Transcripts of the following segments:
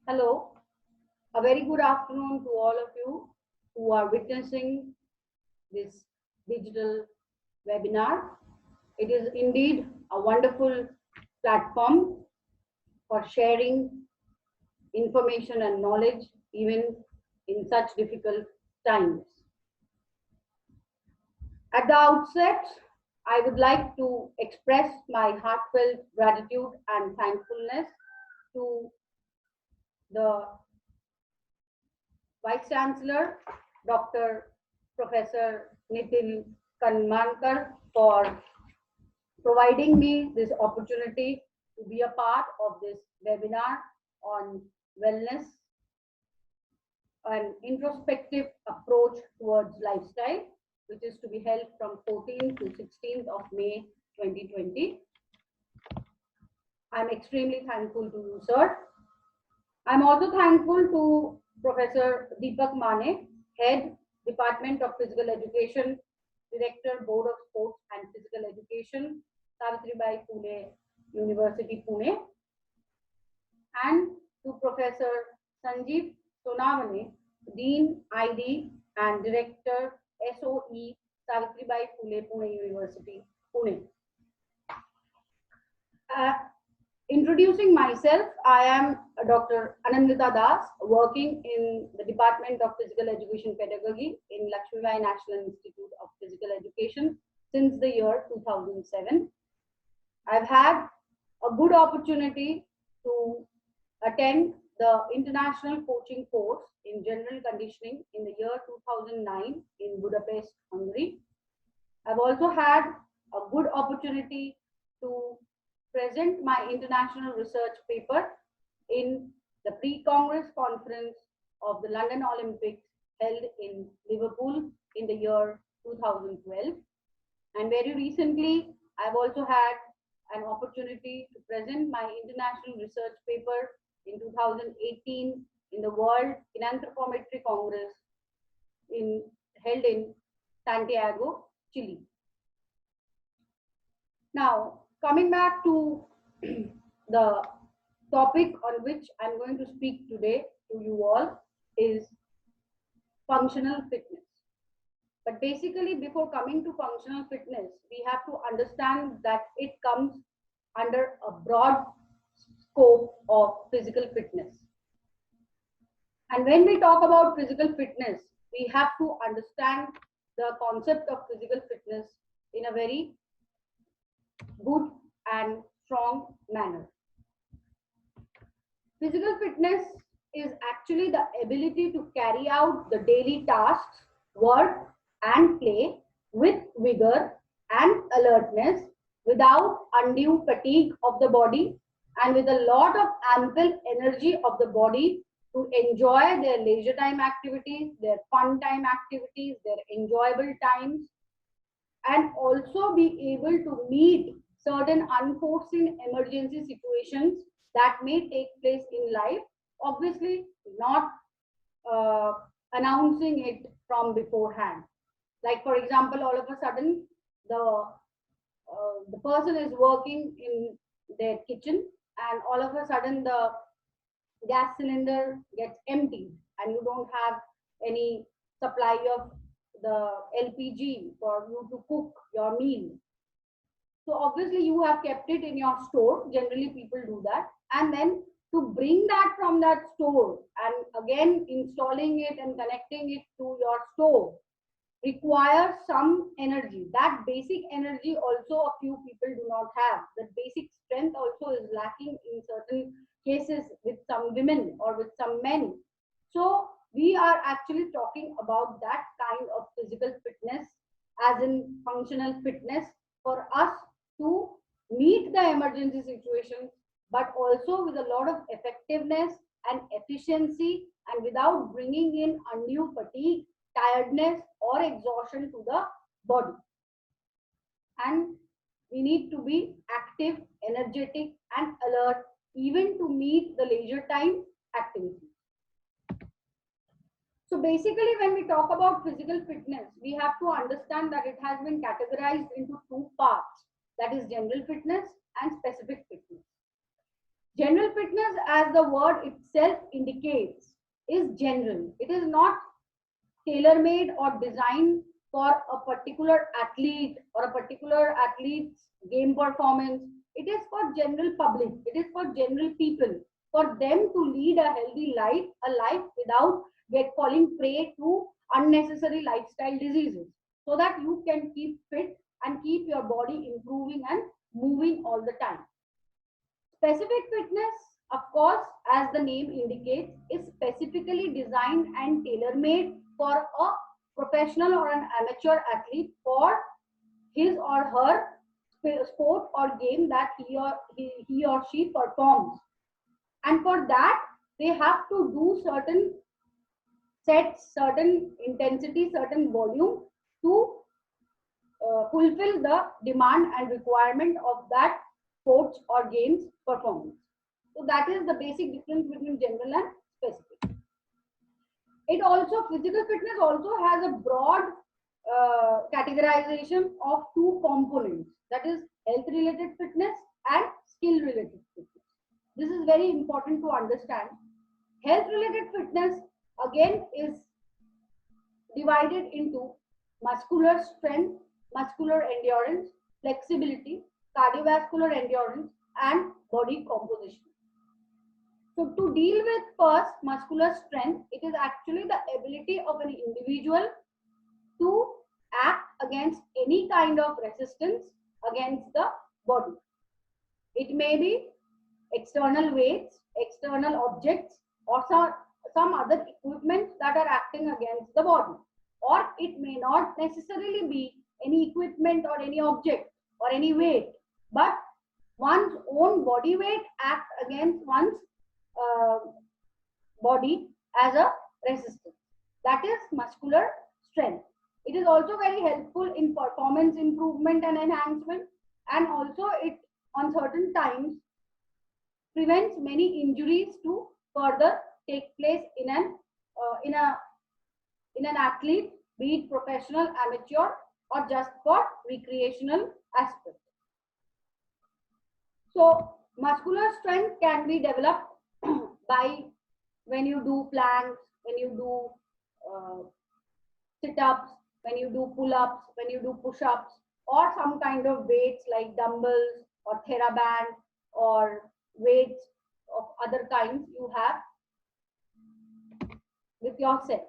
Hello, a very good afternoon to all of you who are witnessing this digital webinar. It is indeed a wonderful platform for sharing information and knowledge even in such difficult times. At the outset, I would like to express my heartfelt gratitude and thankfulness to the Vice Chancellor, Dr. Professor Nitin Kanmankar, for providing me this opportunity to be a part of this webinar on wellness and introspective approach towards lifestyle, which is to be held from 14th to 16th of May 2020. I'm extremely thankful to you, sir. I'm also thankful to Professor Deepak Mane, Head, Department of Physical Education, Director, Board of Sports and Physical Education, Savitribai Phule, University, Pune, and to Professor Sanjeev Sonavane, Dean, ID, and Director, SOE, Savitribai Phule, Pune University, Pune. Introducing myself, I am Dr. Anindita Das, working in the Department of Physical Education Pedagogy in Lakshmibai National Institute of Physical Education since the year 2007. I've had a good opportunity to attend the international coaching course in general conditioning in the year 2009 in Budapest, Hungary. I've also had a good opportunity to present my international research paper in the pre-Congress conference of the London Olympics held in Liverpool in the year 2012. And very recently, I've also had an opportunity to present my international research paper in 2018 in the World Anthropometry Congress held in Santiago, Chile. Now, coming back to the topic on which I'm going to speak today to you all is functional fitness. But basically, before coming to functional fitness, we have to understand that it comes under a broad scope of physical fitness. And when we talk about physical fitness, we have to understand the concept of physical fitness in a very good and strong manner. Physical fitness is actually the ability to carry out the daily tasks, work and play with vigor and alertness without undue fatigue of the body and with a lot of ample energy of the body to enjoy their leisure time activities, their fun time activities, their enjoyable times, and also be able to meet certain unforeseen emergency situations that may take place in life, obviously not announcing it from beforehand. Like, for example, all of a sudden the person is working in their kitchen and all of a sudden the gas cylinder gets emptied and you don't have any supply of the LPG for you to cook your meal. So obviously you have kept it in your store. Generally people do that. And then to bring that from that store and again installing it and connecting it to your stove requires some energy. That basic energy also a few people do not have. The basic strength also is lacking in certain cases with some women or with some men. So we are actually talking about that kind of physical fitness as in functional fitness for us to meet the emergency situations, but also with a lot of effectiveness and efficiency and without bringing in undue fatigue, tiredness or exhaustion to the body. And we need to be active, energetic and alert even to meet the leisure time activities. So basically when we talk about physical fitness, we have to understand that it has been categorized into two parts, that is general fitness and specific fitness. General fitness, as the word itself indicates, is general. It is not tailor-made or designed for a particular athlete or a particular athlete's game performance. It is for general public. It is for general people, for them to lead a healthy life, a life without get falling prey to unnecessary lifestyle diseases, so that you can keep fit and keep your body improving and moving all the time. Specific fitness, of course, as the name indicates, is specifically designed and tailor-made for a professional or an amateur athlete for his or her sport or game that he or she performs. And for that, they have to do certain sets, certain intensity, certain volume to fulfill the demand and requirement of that sports or games performance. So that is the basic difference between general and specific. It also, physical fitness also has a broad categorization of two components, that is health related fitness and skill related fitness. This is very important to understand. Health related fitness again is divided into muscular strength, muscular endurance, flexibility, cardiovascular endurance, and body composition. So to deal with first muscular strength, it is actually the ability of an individual to act against any kind of resistance against the body. It may be external weights, external objects, or some other equipment that are acting against the body. Or it may not necessarily be any equipment or any object or any weight, but one's own body weight act against one's body as a resistance. That is muscular strength. It is also very helpful in performance improvement and enhancement, and also it on certain times prevents many injuries to further take place in an athlete, be it professional, amateur, or just for recreational aspect. So muscular strength can be developed by when you do planks, when you do sit-ups, when you do pull-ups, when you do push-ups, or some kind of weights like dumbbells or TheraBand or weights of other kinds you have with yourself.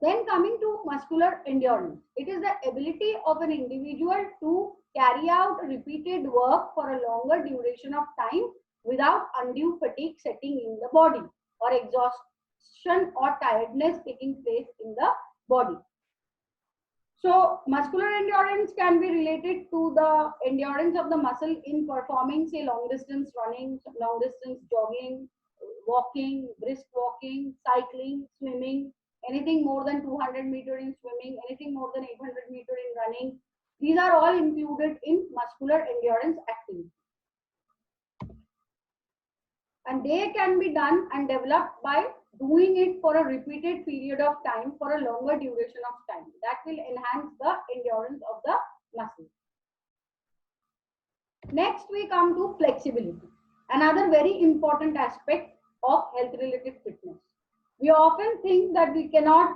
Then coming to muscular endurance, it is the ability of an individual to carry out repeated work for a longer duration of time without undue fatigue setting in the body or exhaustion or tiredness taking place in the body. So muscular endurance can be related to the endurance of the muscle in performing, say, long distance running, long distance jogging, walking, brisk walking, cycling, swimming, anything more than 200 meter in swimming, anything more than 800 meter in running. These are all included in muscular endurance activity. And they can be done and developed by doing it for a repeated period of time for a longer duration of time. That will enhance the endurance of the muscle. Next, we come to flexibility, another very important aspect of health related fitness. We often think that we can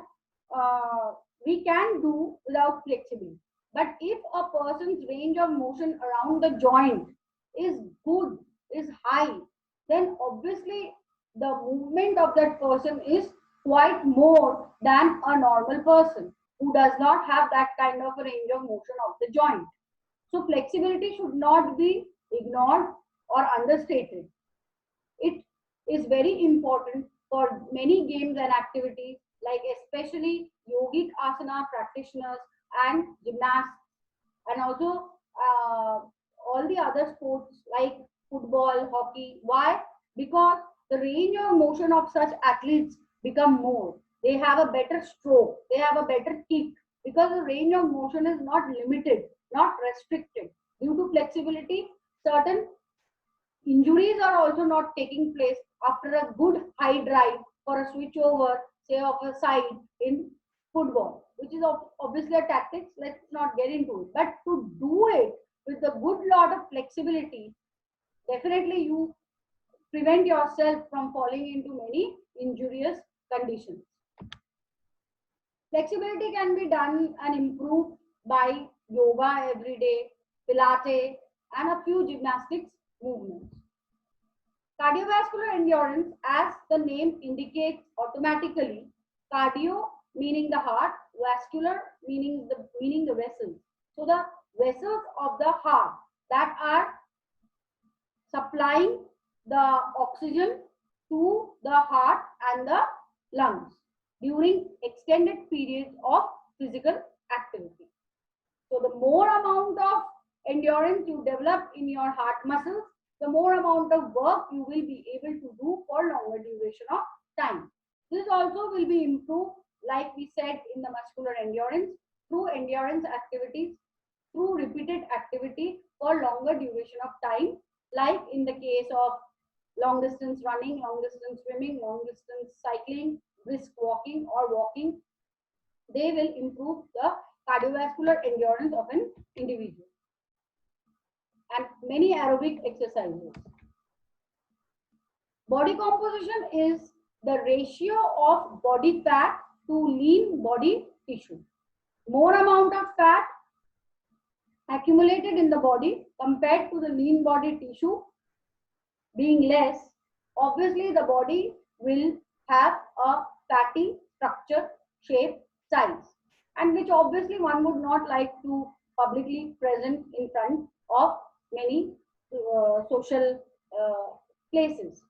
do without flexibility. But if a person's range of motion around the joint is good, is high, then obviously the movement of that person is quite more than a normal person who does not have that kind of a range of motion of the joint. So flexibility should not be ignored or understated. It is very important for many games and activities, like especially yogic asana practitioners and gymnasts, and also all the other sports like football, hockey. Why? Because the range of motion of such athletes become more. They have a better stroke, they have a better kick, because the range of motion is not limited, not restricted. Due to flexibility, certain injuries are also not taking place after a good high drive for a switch over, say, of a side in football, which is obviously a tactics. Let's not get into it. But to do it with a good lot of flexibility, definitely you prevent yourself from falling into many injurious conditions. Flexibility can be done and improved by yoga every day, Pilates, and a few gymnastics movements. Cardiovascular endurance, as the name indicates automatically, cardio meaning the heart, vascular meaning the vessels. So the vessels of the heart that are supplying the oxygen to the heart and the lungs during extended periods of physical activity. So the more amount of endurance you develop in your heart muscles, the more amount of work you will be able to do for longer duration of time. This also will be improved, like we said, in the muscular endurance through endurance activities, through repeated activity for longer duration of time, like in the case of long distance running, long distance swimming, long distance cycling, brisk walking or walking. They will improve the cardiovascular endurance of an individual. And many aerobic exercises. Body composition is the ratio of body fat to lean body tissue. More amount of fat accumulated in the body compared to the lean body tissue being less, obviously the body will have a fatty structure, shape, size, and which obviously one would not like to publicly present in front of many social places.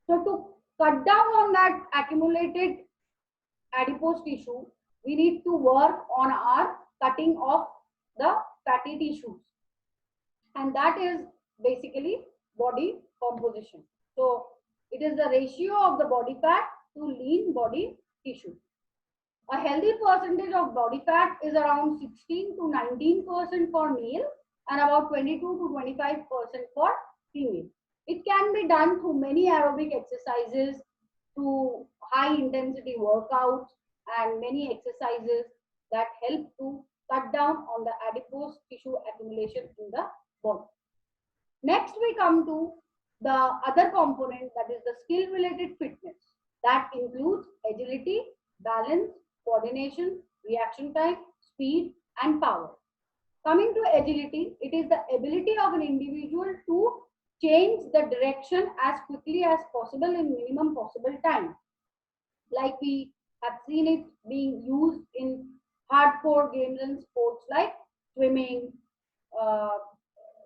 So to cut down on that accumulated adipose tissue, we need to work on our cutting of the fatty tissues, and that is basically body composition. So it is the ratio of the body fat to lean body tissue. A healthy percentage of body fat is around 16 to 19% for male and about 22 to 25% for female. It can be done through many aerobic exercises, through high intensity workouts, and many exercises that help to cut down on the adipose tissue accumulation in the body. Next, we come to the other component, that is the skill related fitness. That includes agility, balance, coordination, reaction time, speed, and power. Coming to agility, it is the ability of an individual to change the direction as quickly as possible in minimum possible time. Like we have seen it being used in hardcore games and sports like swimming, uh,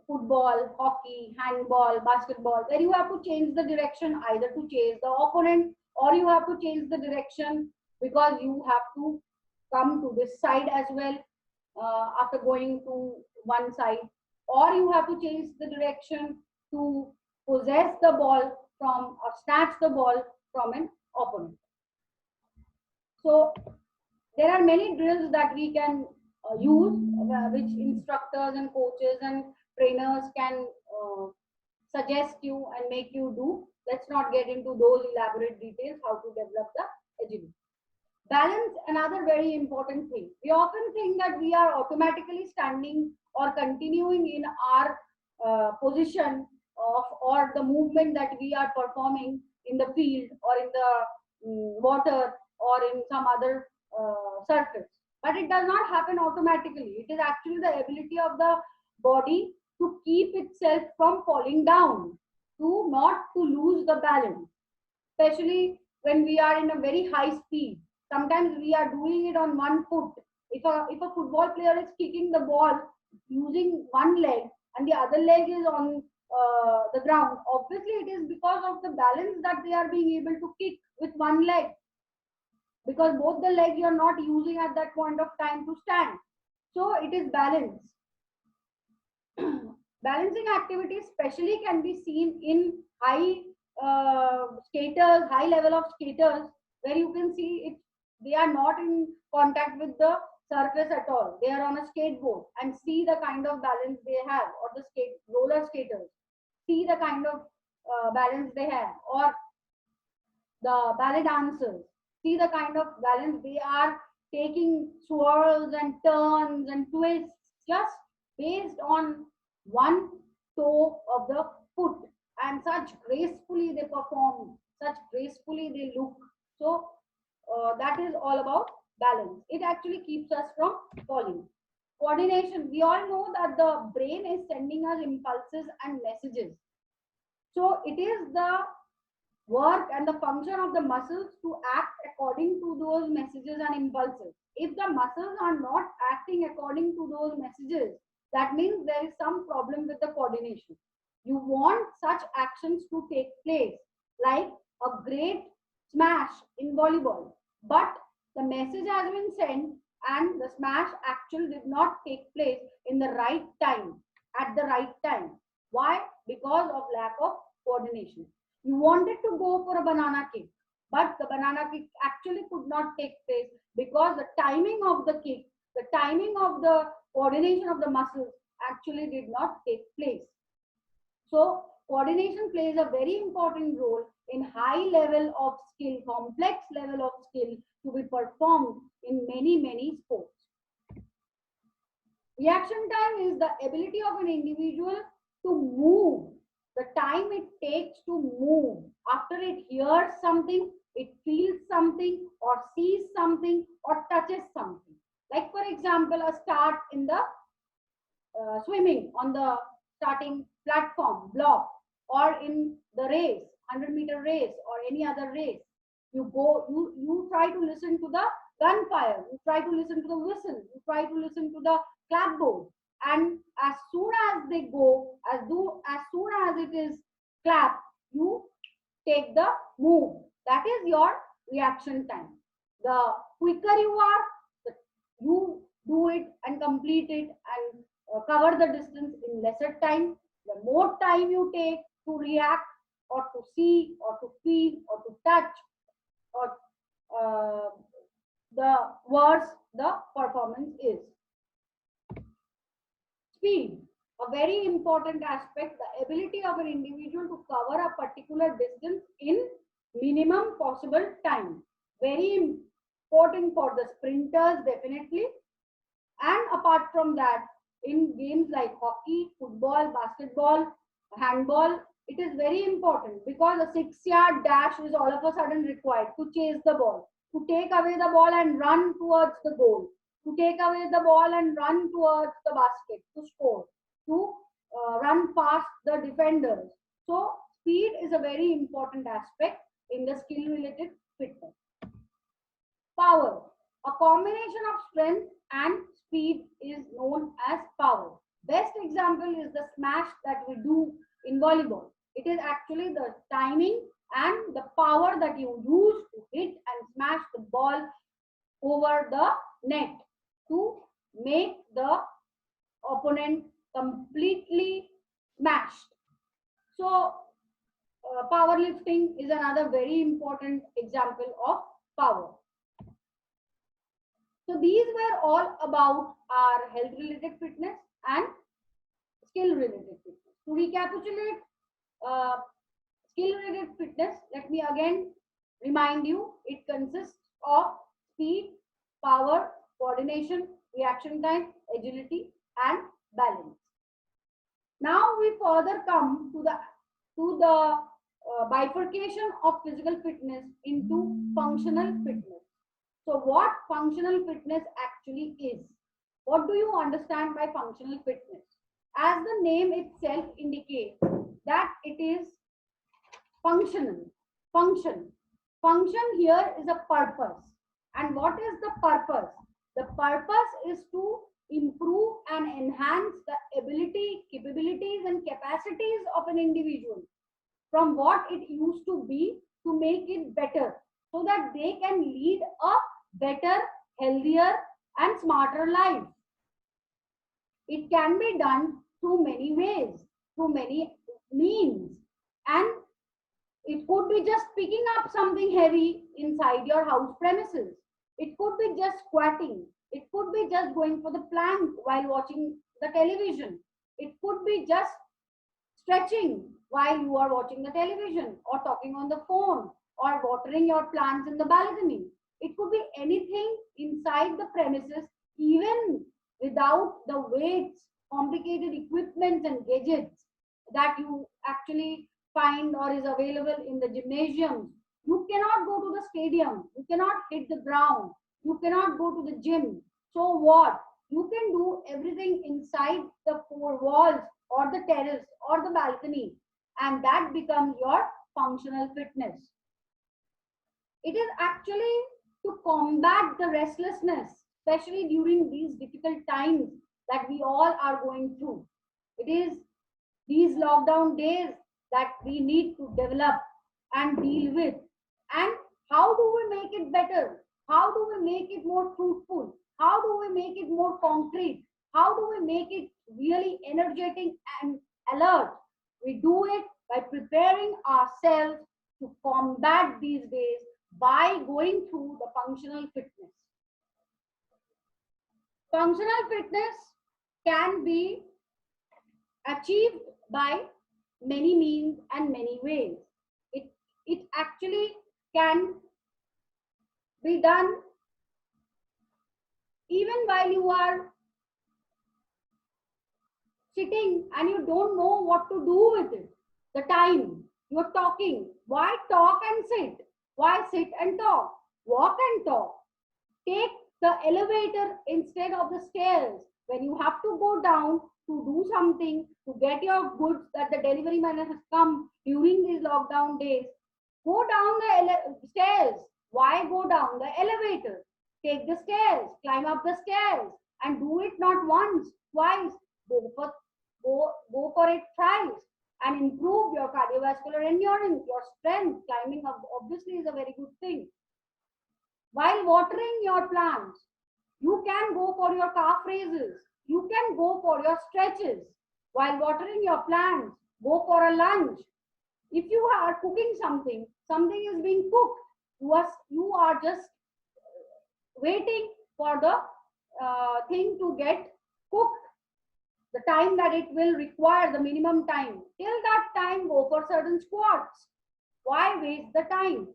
football, hockey, handball, basketball, where you have to change the direction either to chase the opponent, or you have to change the direction because you have to come to this side as well after going to one side, or you have to change the direction to possess the ball from or snatch the ball from an opponent. So there are many drills that we can use, which instructors and coaches and trainers can suggest you and make you do. Let's not get into those elaborate details how to develop the agility. Balance, another very important thing. We often think that we are automatically standing or continuing in our position of or the movement that we are performing in the field or in the water or in some other surface. But it does not happen automatically. It is actually the ability of the body to keep itself from falling down, to not to lose the balance, especially when we are in a very high speed. Sometimes we are doing it on one foot. If a football player is kicking the ball using one leg and the other leg is on the ground, obviously it is because of the balance that they are being able to kick with one leg, because both the legs you are not using at that point of time to stand. So it is balance. Balancing activities especially can be seen in high skaters, high level of skaters, where you can see it, they are not in contact with the surface at all. They are on a skateboard, and see the kind of balance they have, or the roller skaters, see the kind of balance they have, or the ballet dancers, see the kind of balance they are taking, swirls and turns and twists, just based on one toe of the foot, and such gracefully they perform, such gracefully they look. So that is all about balance. It actually keeps us from falling. Coordination, we all know that the brain is sending us impulses and messages. So it is the work and the function of the muscles to act according to those messages and impulses. If the muscles are not acting according to those messages, that means there is some problem with the coordination. You want such actions to take place, like a great smash in volleyball, but the message has been sent and the smash actually did not take place in the right time, at the right time. Why? Because of lack of coordination. You wanted to go for a banana kick, but the banana kick actually could not take place because the timing of the kick, the timing of the coordination of the muscles actually did not take place. So coordination plays a very important role in high level of skill, complex level of skill to be performed in many sports. Reaction time is the ability of an individual to move, the time it takes to move after it hears something, it feels something, or sees something, or touches something. Like, for example, a start in the swimming on the starting platform block, or in the race, 100-meter race, or any other race. You try to listen to the gunfire, you try to listen to the whistle, you try to listen to the clapboard, and as soon as they go, as soon as it is clapped, you take the move. That is your reaction time. The quicker you are, you do it and complete it and cover the distance in lesser time. The more time you take to react, or to see, or to feel, or to touch, or the worse the performance is. Speed, a very important aspect, the ability of an individual to cover a particular distance in minimum possible time. Very important for the sprinters, definitely. And apart from that, in games like hockey, football, basketball, handball, it is very important because a 6-yard dash is all of a sudden required to chase the ball, to take away the ball and run towards the goal, to take away the ball and run towards the basket, to score, to run past the defenders. So speed is a very important aspect in the skill related fitness. Power, a combination of strength and speed is known as power. Best example is the smash that we do in volleyball. It is actually the timing and the power that you use to hit and smash the ball over the net to make the opponent completely smashed. So powerlifting is another very important example of power. So these were all about our health related fitness and skill related fitness. To recapitulate skill related fitness, let me again remind you, it consists of speed, power, coordination, reaction time, agility, and balance. Now we further come to the bifurcation of physical fitness into functional fitness. So what functional fitness actually is? What do you understand by functional fitness? As the name itself indicates that it is functional. Function here is a purpose. And what is the purpose? The purpose is to improve and enhance the ability, capabilities, and capacities of an individual from what it used to be, to make it better, so that they can lead a better, healthier, and smarter life. It can be done through many ways, through many means, and it could be just picking up something heavy inside your house premises. It could be just squatting. It could be just going for the plank while watching the television. It could be just stretching while you are watching the television, or talking on the phone, or watering your plants in the balcony. It could be anything inside the premises, even without the weights, complicated equipment and gadgets. that you actually find or is available in the gymnasium. You cannot go to the stadium. You cannot hit the ground. You cannot go to the gym. So what? You can do everything inside the four walls or the terrace or the balcony, and that becomes your functional fitness. It is actually to combat the restlessness, especially during these difficult times that we all are going through. It is these lockdown days that we need to develop and deal with. And how do we make it better? How do we make it more fruitful? How do we make it more concrete? How do we make it really energetic and alert? We do it by preparing ourselves to combat these days by going through the functional fitness. Functional fitness can be achieved by many means and many ways. It actually can be done even while you are sitting and you don't know what to do with it. The time you're talking, why talk and sit? Why sit and talk? Walk and talk. Take the elevator instead of the stairs. When you have to go down to do something, to get your goods that the delivery man has come during these lockdown days, go down the stairs. Why go down the elevator? Take the stairs, climb up the stairs, and do it not once, twice. Go for it thrice, and improve your cardiovascular endurance, your strength. Climbing up obviously is a very good thing. While watering your plants, you can go for your calf raises. You can go for your stretches. While watering your plants, go for a lunge. If you are cooking something, something is being cooked, you are just waiting for the thing to get cooked, the time that it will require, the minimum time. Till that time, go for certain squats. Why waste the time?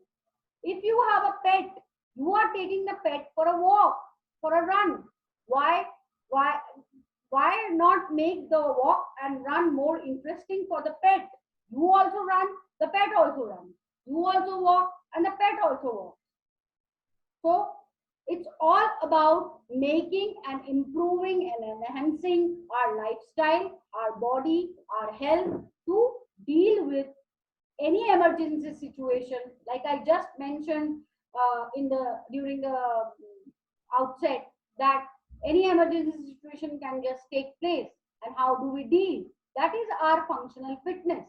If you have a pet, you are taking the pet for a walk, for a run. Why, why, why not make the walk and run more interesting for the pet? You also run, the pet also runs. You also walk, and the pet also walks. So it's all about making and improving and enhancing our lifestyle, our body, our health to deal with any emergency situation. Like I just mentioned in the during the outset, that any emergency situation can just take place, and how do we deal? That is our functional fitness.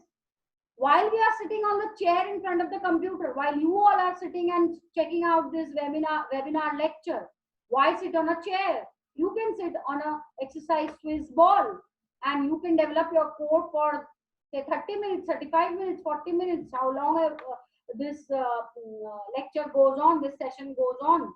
While we are sitting on the chair in front of the computer, while you all are sitting and checking out this webinar lecture, why sit on a chair? You can sit on a exercise Swiss ball, and you can develop your core for say 30 minutes, 35 minutes, 40 minutes, how long this lecture goes on, this session goes on.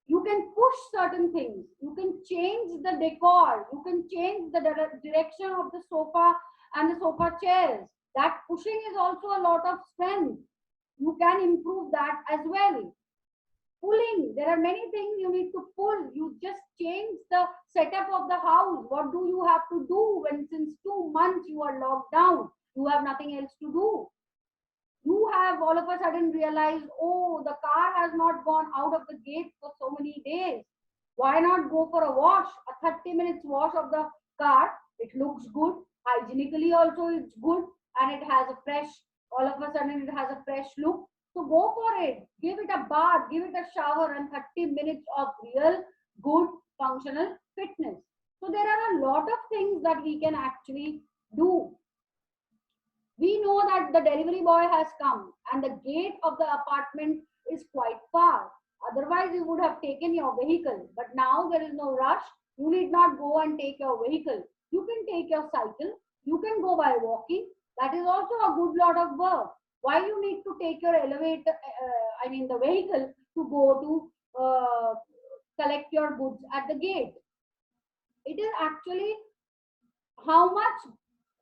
You can push certain things. You can change the decor. You can change the direction of the sofa and the sofa chairs. That pushing is also a lot of strength. You can improve that as well. Pulling, there are many things you need to pull. You just change the setup of the house. What do you have to do when since 2 months you are locked down? You have nothing else to do. You have all of a sudden realized, oh, the car has not gone out of the gate for so many days. Why not go for a wash, a 30 minutes wash of the car? It looks good. Hygienically also it's good, and it has a fresh, all of a sudden it has a fresh look. So go for it. Give it a bath, give it a shower, and 30 minutes of real good functional fitness. So there are a lot of things that we can actually do. We know that the delivery boy has come and the gate of the apartment is quite far. Otherwise, you would have taken your vehicle. But now there is no rush. You need not go and take your vehicle. You can take your cycle. You can go by walking. That is also a good lot of work. Why you need to take your elevator, the vehicle to go to collect your goods at the gate? It is actually how much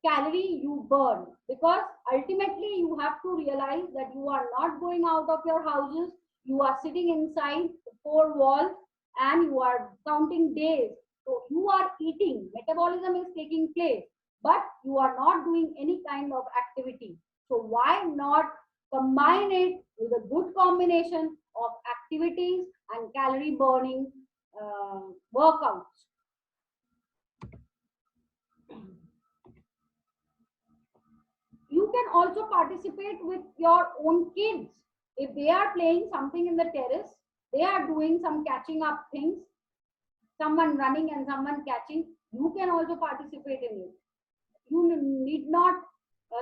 calorie you burn, because ultimately you have to realize that you are not going out of your houses, you are sitting inside four walls, and you are counting days. So you are eating, metabolism is taking place. but you are not doing any kind of activity. So why not combine it with a good combination of activities and calorie burning workouts? You can also participate with your own kids. If they are playing something in the terrace, they are doing some catching up things, someone running and someone catching, you can also participate in it. You need not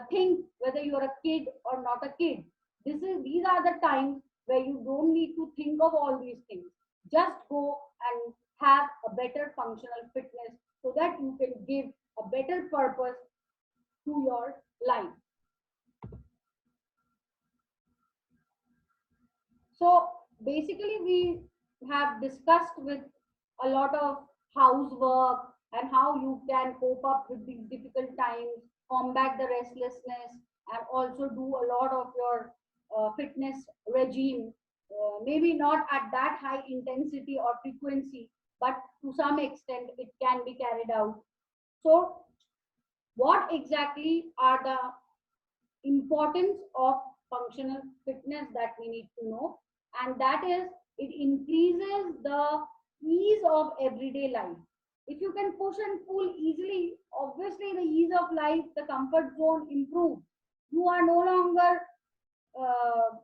think whether you're a kid or not a kid. These are the times where you don't need to think of all these things. Just go and have a better functional fitness so that you can give a better purpose to your life. So basically, we have discussed with a lot of housework and how you can cope up with these difficult times, combat the restlessness, and also do a lot of your fitness regime. Maybe not at that high intensity or frequency, but to some extent it can be carried out. So, what exactly are the importance of functional fitness that we need to know? And that is, it increases the ease of everyday life. If you can push and pull easily, obviously the ease of life, the comfort zone improves. You are no longer uh,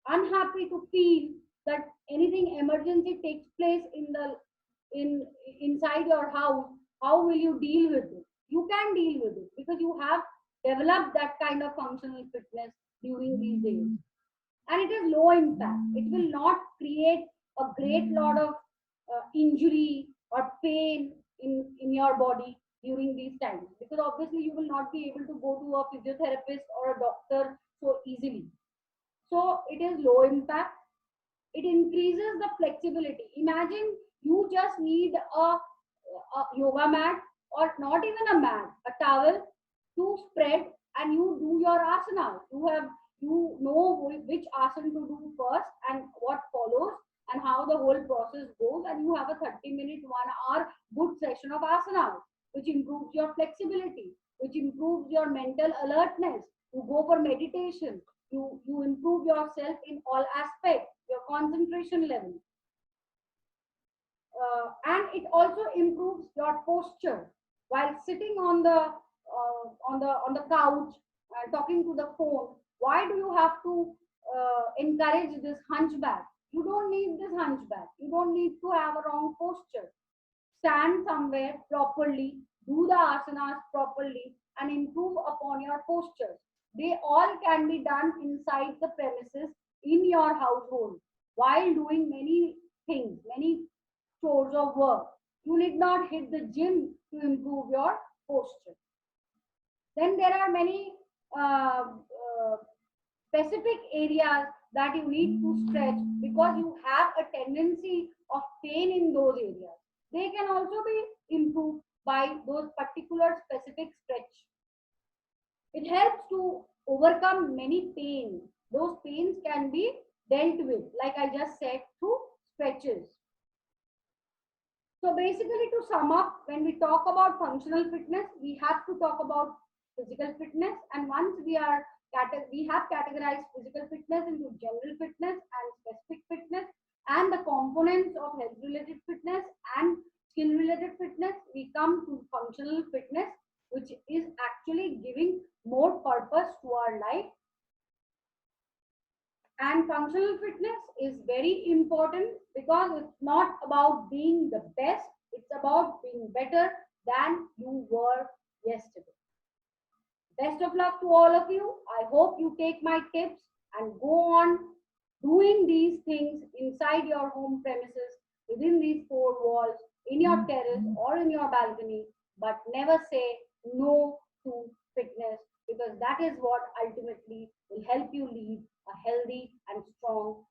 unhappy to feel that anything emergency takes place in inside your house. How will you deal with it? You can deal with it because you have developed that kind of functional fitness during these days, and it is low impact. It will not create a great lot of injury or pain in your body during these times, because obviously you will not be able to go to a physiotherapist or a doctor so easily. So it is low impact. It increases the flexibility. Imagine you just need a yoga mat, or not even a mat, a towel to spread, and you do your asanas. You know which asana to do first and what follows and how the whole process goes, and you have a 30-minute, 1 hour good session of asanas, which improves your flexibility, which improves your mental alertness. You go for meditation. You improve yourself in all aspects, your concentration level, and it also improves your posture while sitting on the couch talking to the phone. Why do you have to encourage this hunchback? You don't need this hunchback. You don't need to have a wrong posture. Stand somewhere properly, do the asanas properly, and improve upon your postures. They all can be done inside the premises in your household while doing many things, many chores of work. You need not hit the gym to improve your posture. Then there are many specific areas that you need to stretch because you have a tendency of pain in those areas. They can also be improved by those particular specific stretch. It helps to overcome many pains. Those pains can be dealt with, like I just said, through stretches. So basically, to sum up, when we talk about functional fitness, we have to talk about physical fitness. And once we have categorized physical fitness into general fitness and specific fitness, and the components of health related fitness and skill related fitness, we come to functional fitness, which is actually giving more purpose to our life. And functional fitness is very important because it's not about being the best, it's about being better than you were yesterday. Best of luck to all of you. I hope you take my tips and go on doing these things inside your home premises, within these four walls, in your terrace or in your balcony, but never say no to fitness, because that is what ultimately will help you lead a healthy and strong